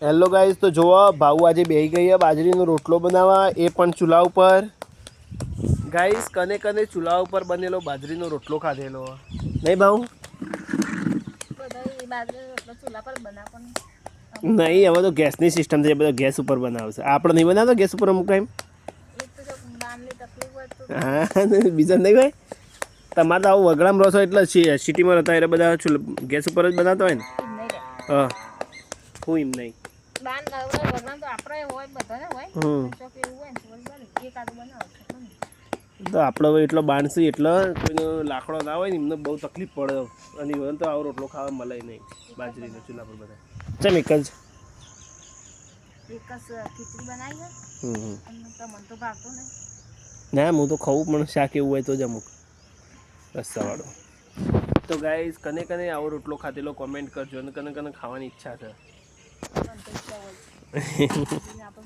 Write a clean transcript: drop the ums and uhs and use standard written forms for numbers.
Hello guys, તો જોવો ભાઉ આજે બેહી ગઈ છે બાજરીનો રોટલો બનાવવા, એ પણ ચૂલા ઉપર. ગાઈસ, કને કને ચૂલા ઉપર બનેલો બાજરીનો રોટલો ખાધેલો નહીં ભાઉ? બધા બાજરીનો રોટલો ચૂલા પર બનાવો નહીં, હવે તો ગેસની સિસ્ટમ છે, બધા ગેસ ઉપર બનાવશે. આપણે નહીં બનાવતો ગેસ ઉપર અમુક ટાઈમ? એક તો જો બારની તકલીફ હોય તો હા, બીજા નહીં ભાઈ. તમારે તો આવું વગડામ રહો છો એટલે સિટીમાં રહેતા એટલે બધા ગેસ ઉપર જ બનાવતા હોય ને. એમ નહીં રે હા, હું એમ નહીં. બાન વગડામ તો આપણે હોય બધાને હોય ચોક એવું હોય ને તો બને એક આદું બનાવો તો આપણે હવે એટલો બાણસી એટલે કોઈનો લાકડો ના હોય ને એમને બહુ તકલીફ પડે. અને હવે તો આવો રોટલો ખાવા મળે નહીં બાજરીનો ચૂલા પર બધા. ચમ એક જ ખીચડી બનાવી તો મને તો ભાવતો નહીં. ના, હું તો ખાવું પણ શાક એવું હોય તો જ અમુક રસ્સાવાળો. તો ગાઈસ, કને કને આવો રોટલો ખાધેલો કોમેન્ટ કરજો અને કને કને ખાવાની ઈચ્છા છે.